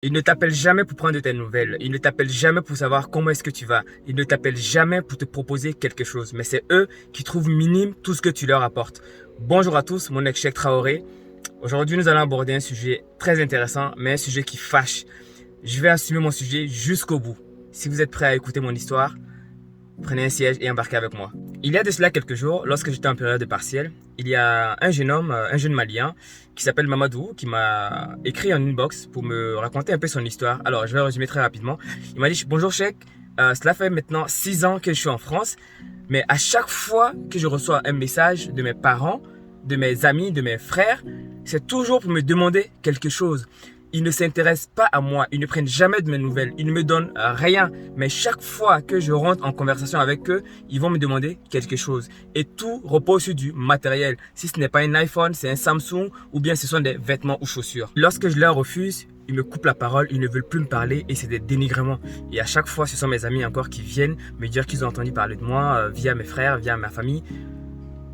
Il ne t'appelle jamais pour prendre de tes nouvelles. Il ne t'appelle jamais pour savoir comment est-ce que tu vas. Il ne t'appelle jamais pour te proposer quelque chose. Mais c'est eux qui trouvent minime tout ce que tu leur apportes. Bonjour à tous, mon nom est Cheikh Traoré. Aujourd'hui, nous allons aborder un sujet très intéressant, mais un sujet qui fâche. Je vais assumer mon sujet jusqu'au bout. Si vous êtes prêts à écouter mon histoire, prenez un siège et embarquez avec moi. Il y a de cela quelques jours, lorsque j'étais en période de partiel, il y a un jeune homme, un jeune Malien, qui s'appelle Mamadou, qui m'a écrit en inbox pour me raconter un peu son histoire. Alors, je vais résumer très rapidement. Il m'a dit « Bonjour Cheikh, cela fait maintenant 6 ans que je suis en France, mais à chaque fois que je reçois un message de mes parents, de mes amis, de mes frères, c'est toujours pour me demander quelque chose. Ils ne s'intéressent pas à moi, ils ne prennent jamais de mes nouvelles, ils ne me donnent rien. Mais chaque fois que je rentre en conversation avec eux, ils vont me demander quelque chose. Et tout repose sur du matériel. Si ce n'est pas un iPhone, c'est un Samsung ou bien ce sont des vêtements ou chaussures. Lorsque je leur refuse, ils me coupent la parole, ils ne veulent plus me parler et c'est des dénigrements. Et à chaque fois, ce sont mes amis encore qui viennent me dire qu'ils ont entendu parler de moi via mes frères, via ma famille.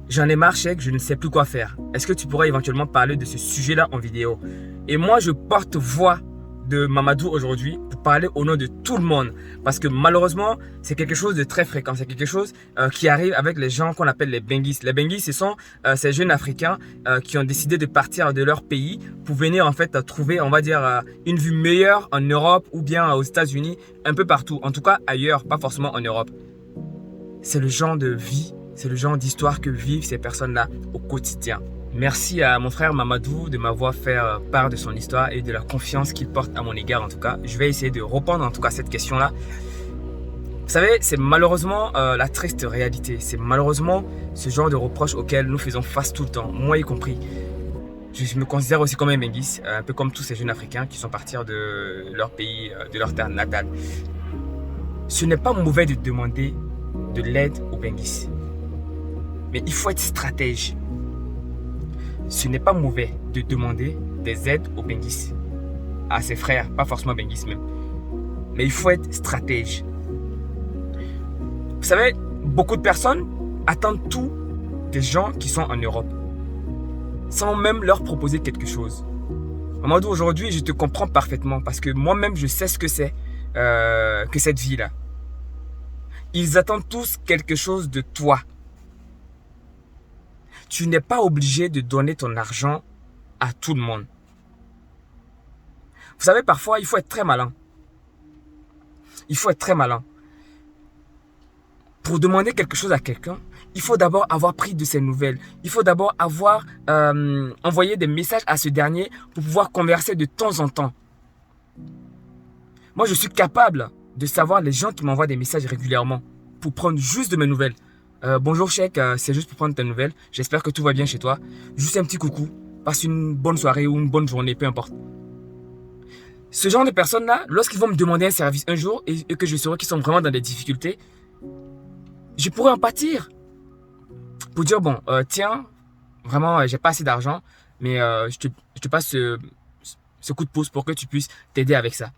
J'en ai marre, Cheikh, je ne sais plus quoi faire. Est-ce que tu pourrais éventuellement parler de ce sujet-là en vidéo? Et moi, je porte voix de Mamadou aujourd'hui pour parler au nom de tout le monde. Parce que malheureusement, c'est quelque chose de très fréquent. C'est quelque chose qui arrive avec les gens qu'on appelle les Benguis. Les Benguis, ce sont ces jeunes Africains qui ont décidé de partir de leur pays pour venir en fait trouver, on va dire, une vie meilleure en Europe ou bien aux États-Unis, un peu partout. En tout cas, ailleurs, pas forcément en Europe. C'est le genre de vie, c'est le genre d'histoire que vivent ces personnes-là au quotidien. Merci à mon frère Mamadou de m'avoir fait part de son histoire et de la confiance qu'il porte à mon égard en tout cas. Je vais essayer de répondre en tout cas à cette question-là. Vous savez, c'est malheureusement la triste réalité. C'est malheureusement ce genre de reproches auxquels nous faisons face tout le temps, moi y compris. Je me considère aussi comme un Menguis, un peu comme tous ces jeunes Africains qui sont partis de leur pays, de leur terre natale. Ce n'est pas mauvais de demander de l'aide aux Benguis. Mais il faut être stratège. Ce n'est pas mauvais de demander des aides aux Benguis, à ses frères, pas forcément Benguis même. Mais il faut être stratège. Vous savez, beaucoup de personnes attendent tout des gens qui sont en Europe, sans même leur proposer quelque chose. Mamadou, aujourd'hui, je te comprends parfaitement parce que moi-même, je sais ce que c'est que cette vie-là. Ils attendent tous quelque chose de toi. Tu n'es pas obligé de donner ton argent à tout le monde. Vous savez, parfois, il faut être très malin. Il faut être très malin. Pour demander quelque chose à quelqu'un, il faut d'abord avoir pris de ses nouvelles. Il faut d'abord avoir envoyé des messages à ce dernier pour pouvoir converser de temps en temps. Moi, je suis capable de savoir les gens qui m'envoient des messages régulièrement pour prendre juste de mes nouvelles. Bonjour Cheikh, c'est juste pour prendre tes nouvelles. J'espère que tout va bien chez toi. Juste un petit coucou. Passe une bonne soirée ou une bonne journée, peu importe. Ce genre de personnes-là, lorsqu'ils vont me demander un service un jour et que je saurai qu'ils sont vraiment dans des difficultés, je pourrais en pâtir. Pour dire, bon, tiens, vraiment, j'ai pas assez d'argent, mais je te passe ce coup de pouce pour que tu puisses t'aider avec ça.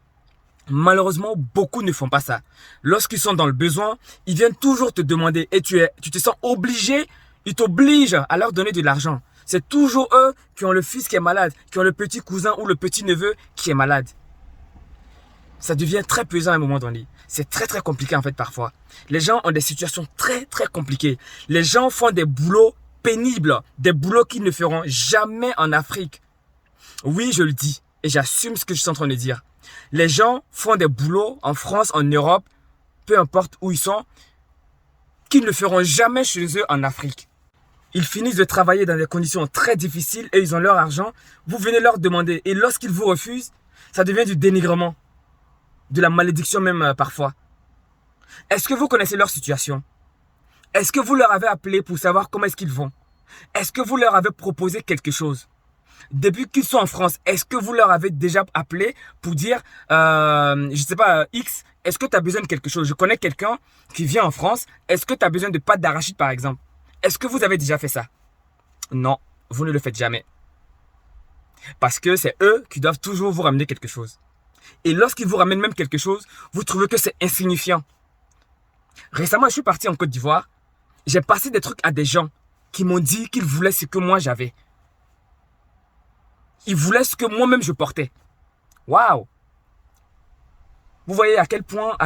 Malheureusement, beaucoup ne font pas ça. Lorsqu'ils sont dans le besoin, ils viennent toujours te demander et tu te sens obligé, ils t'obligent à leur donner de l'argent. C'est toujours eux qui ont le fils qui est malade, qui ont le petit cousin ou le petit neveu qui est malade. Ça devient très pesant à un moment donné. C'est très très compliqué en fait parfois. Les gens ont des situations très très compliquées. Les gens font des boulots pénibles, des boulots qu'ils ne feront jamais en Afrique. Oui, je le dis et j'assume ce que je suis en train de dire. Les gens font des boulots en France, en Europe, peu importe où ils sont, qu'ils ne feront jamais chez eux en Afrique. Ils finissent de travailler dans des conditions très difficiles et ils ont leur argent. Vous venez leur demander et lorsqu'ils vous refusent, ça devient du dénigrement, de la malédiction même parfois. Est-ce que vous connaissez leur situation? Est-ce que vous leur avez appelé pour savoir comment est-ce qu'ils vont? Est-ce que vous leur avez proposé quelque chose? Depuis qu'ils sont en France, est-ce que vous leur avez déjà appelé pour dire, je sais pas, X, est-ce que tu as besoin de quelque chose? Je connais quelqu'un qui vient en France, est-ce que tu as besoin de pâte d'arachide par exemple? Est-ce que vous avez déjà fait ça? Non, vous ne le faites jamais. Parce que c'est eux qui doivent toujours vous ramener quelque chose. Et lorsqu'ils vous ramènent même quelque chose, vous trouvez que c'est insignifiant. Récemment, je suis parti en Côte d'Ivoire, j'ai passé des trucs à des gens qui m'ont dit qu'ils voulaient ce que moi j'avais. Ils voulaient ce que moi-même je portais. Waouh! Vous voyez à quel point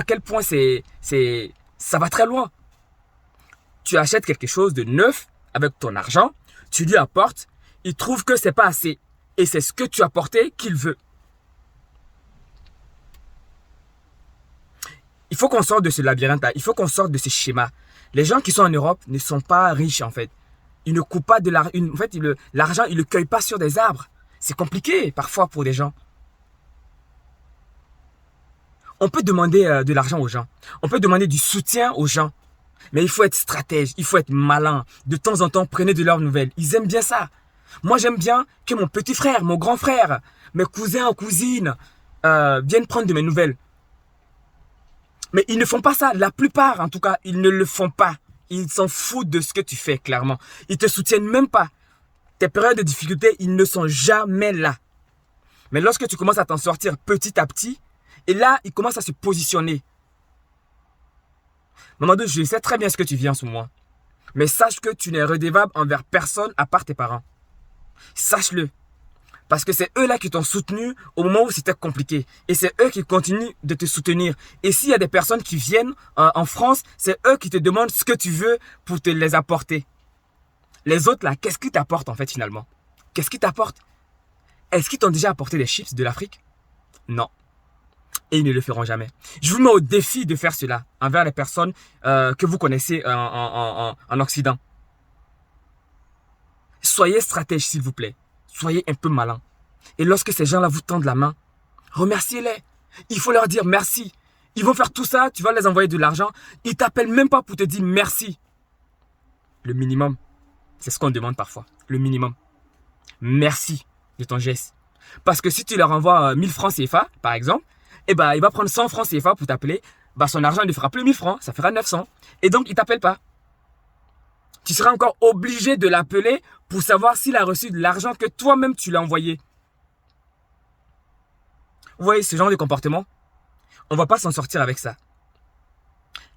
ça va très loin. Tu achètes quelque chose de neuf avec ton argent, tu lui apportes, il trouve que c'est pas assez. Et c'est ce que tu as apporté qu'il veut. Il faut qu'on sorte de ce labyrinthe-là. Il faut qu'on sorte de ce schéma. Les gens qui sont en Europe ne sont pas riches, en fait. Ils ne coupent pas de l'argent. En fait, l'argent, ils ne le cueillent pas sur des arbres. C'est compliqué, parfois, pour des gens. On peut demander de l'argent aux gens. On peut demander du soutien aux gens. Mais il faut être stratège. Il faut être malin. De temps en temps, prenez de leurs nouvelles. Ils aiment bien ça. Moi, j'aime bien que mon petit frère, mon grand frère, mes cousins ou cousines viennent prendre de mes nouvelles. Mais ils ne font pas ça. La plupart, en tout cas, ils ne le font pas. Ils s'en foutent de ce que tu fais, clairement. Ils te soutiennent même pas. Tes périodes de difficulté, ils ne sont jamais là. Mais lorsque tu commences à t'en sortir petit à petit, et là, ils commencent à se positionner. Mamadou, je sais très bien ce que tu vis en ce moment. Mais sache que tu n'es redevable envers personne à part tes parents. Sache-le. Parce que c'est eux-là qui t'ont soutenu au moment où c'était compliqué. Et c'est eux qui continuent de te soutenir. Et s'il y a des personnes qui viennent en France, c'est eux qui te demandent ce que tu veux pour te les apporter. Les autres là, qu'est-ce qu'ils t'apportent en fait finalement? Qu'est-ce qu'ils t'apportent? Est-ce qu'ils t'ont déjà apporté des chips de l'Afrique? Non. Et ils ne le feront jamais. Je vous mets au défi de faire cela envers les personnes que vous connaissez en Occident. Soyez stratège s'il vous plaît. Soyez un peu malin. Et lorsque ces gens-là vous tendent la main, remerciez-les. Il faut leur dire merci. Ils vont faire tout ça, tu vas les envoyer de l'argent. Ils t'appellent même pas pour te dire merci. Le minimum, c'est ce qu'on demande parfois. Le minimum. Merci de ton geste. Parce que si tu leur envoies 1000 francs CFA, par exemple, eh ben, il va prendre 100 francs CFA pour t'appeler. Bah, son argent ne fera plus 1000 francs, ça fera 900. Et donc, il ne t'appelle pas. Tu seras encore obligé de l'appeler pour savoir s'il a reçu de l'argent que toi-même tu l'as envoyé. Vous voyez ce genre de comportement? On ne va pas s'en sortir avec ça.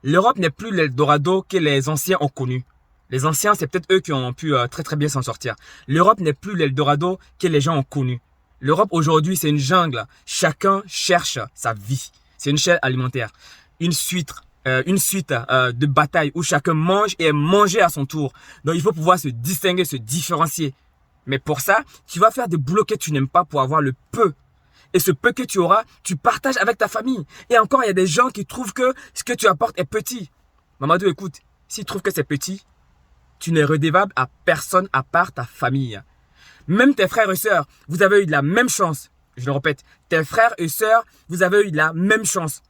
L'Europe n'est plus l'Eldorado que les anciens ont connu. Les anciens, c'est peut-être eux qui ont pu très très bien s'en sortir. L'Europe n'est plus l'Eldorado que les gens ont connu. L'Europe aujourd'hui, c'est une jungle. Chacun cherche sa vie. C'est une chaîne alimentaire. Une suite de bataille où chacun mange et est mangé à son tour. Donc, il faut pouvoir se distinguer, se différencier. Mais pour ça, tu vas faire des boulots que tu n'aimes pas pour avoir le peu. Et ce peu que tu auras, tu partages avec ta famille. Et encore, il y a des gens qui trouvent que ce que tu apportes est petit. Mamadou, écoute, s'ils trouvent que c'est petit, tu n'es redevable à personne à part ta famille. Même tes frères et sœurs, vous avez eu de la même chance. Je le répète, tes frères et sœurs, vous avez eu de la même chance.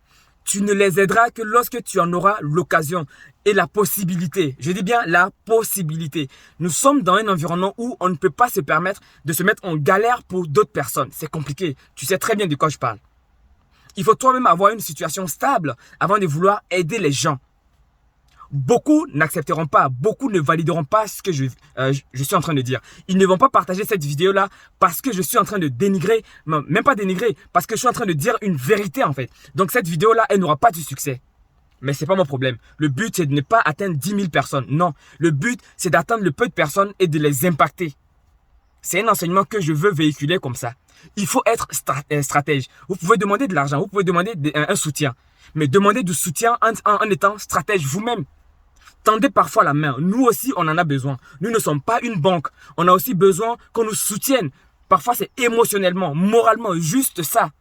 Tu ne les aideras que lorsque tu en auras l'occasion et la possibilité. Je dis bien la possibilité. Nous sommes dans un environnement où on ne peut pas se permettre de se mettre en galère pour d'autres personnes. C'est compliqué. Tu sais très bien de quoi je parle. Il faut toi-même avoir une situation stable avant de vouloir aider les gens. Beaucoup n'accepteront pas, beaucoup ne valideront pas ce que je suis en train de dire. Ils ne vont pas partager cette vidéo-là parce que je suis en train de dénigrer, même pas dénigrer, parce que je suis en train de dire une vérité en fait. Donc cette vidéo-là, elle n'aura pas de succès. Mais c'est pas mon problème. Le but, c'est de ne pas atteindre 10 000 personnes. Non, le but, c'est d'atteindre le peu de personnes et de les impacter. C'est un enseignement que je veux véhiculer comme ça. Il faut être stratège. Vous pouvez demander de l'argent, vous pouvez demander un soutien. Mais demandez du soutien en étant stratège vous-même. Tendez parfois la main. Nous aussi, on en a besoin. Nous ne sommes pas une banque. On a aussi besoin qu'on nous soutienne. Parfois, c'est émotionnellement, moralement, juste ça.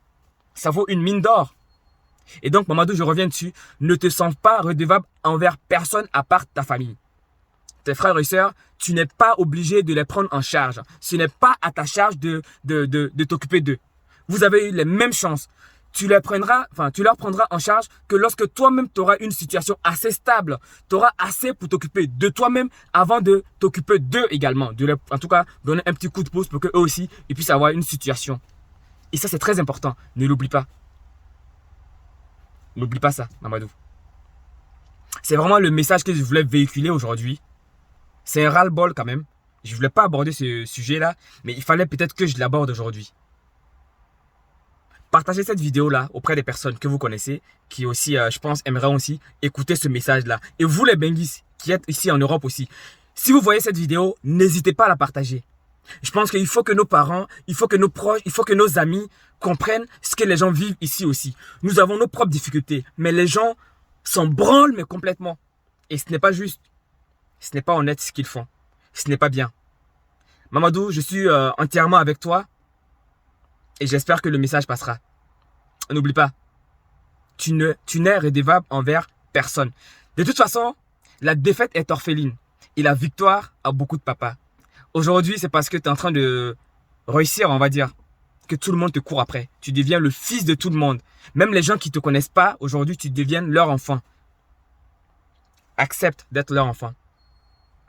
Ça vaut une mine d'or. Et donc, Mamadou, je reviens dessus. Ne te sens pas redevable envers personne à part ta famille. Tes frères et sœurs, tu n'es pas obligé de les prendre en charge. Ce n'est pas à ta charge de t'occuper d'eux. Vous avez eu les mêmes chances. Tu leur prendras en charge que lorsque toi-même tu auras une situation assez stable. Tu auras assez pour t'occuper de toi-même avant de t'occuper d'eux également. En tout cas, donner un petit coup de pouce pour qu'eux aussi ils puissent avoir une situation. Et ça, c'est très important. Ne l'oublie pas. N'oublie pas ça, Mamadou. C'est vraiment le message que je voulais véhiculer aujourd'hui. C'est un ras-le-bol quand même. Je ne voulais pas aborder ce sujet-là, mais il fallait peut-être que je l'aborde aujourd'hui. Partagez cette vidéo-là auprès des personnes que vous connaissez, qui aussi, je pense, aimeraient aussi écouter ce message-là. Et vous les Benguis, qui êtes ici en Europe aussi, si vous voyez cette vidéo, n'hésitez pas à la partager. Je pense qu'il faut que nos parents, il faut que nos proches, il faut que nos amis comprennent ce que les gens vivent ici aussi. Nous avons nos propres difficultés, mais les gens s'en branlent mais complètement. Et ce n'est pas juste. Ce n'est pas honnête ce qu'ils font. Ce n'est pas bien. Mamadou, je suis entièrement avec toi et j'espère que le message passera. N'oublie pas, tu n'es redevable envers personne. De toute façon, la défaite est orpheline et la victoire a beaucoup de papas. Aujourd'hui, c'est parce que tu es en train de réussir, on va dire, que tout le monde te court après. Tu deviens le fils de tout le monde. Même les gens qui ne te connaissent pas, aujourd'hui, tu deviens leur enfant. Accepte d'être leur enfant.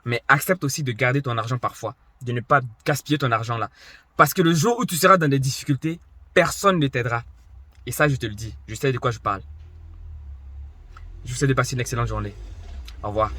Mais accepte aussi de garder ton argent parfois. De ne pas gaspiller ton argent là. Parce que le jour où tu seras dans des difficultés, personne ne t'aidera. Et ça, je te le dis. Je sais de quoi je parle. Je vous souhaite de passer une excellente journée. Au revoir.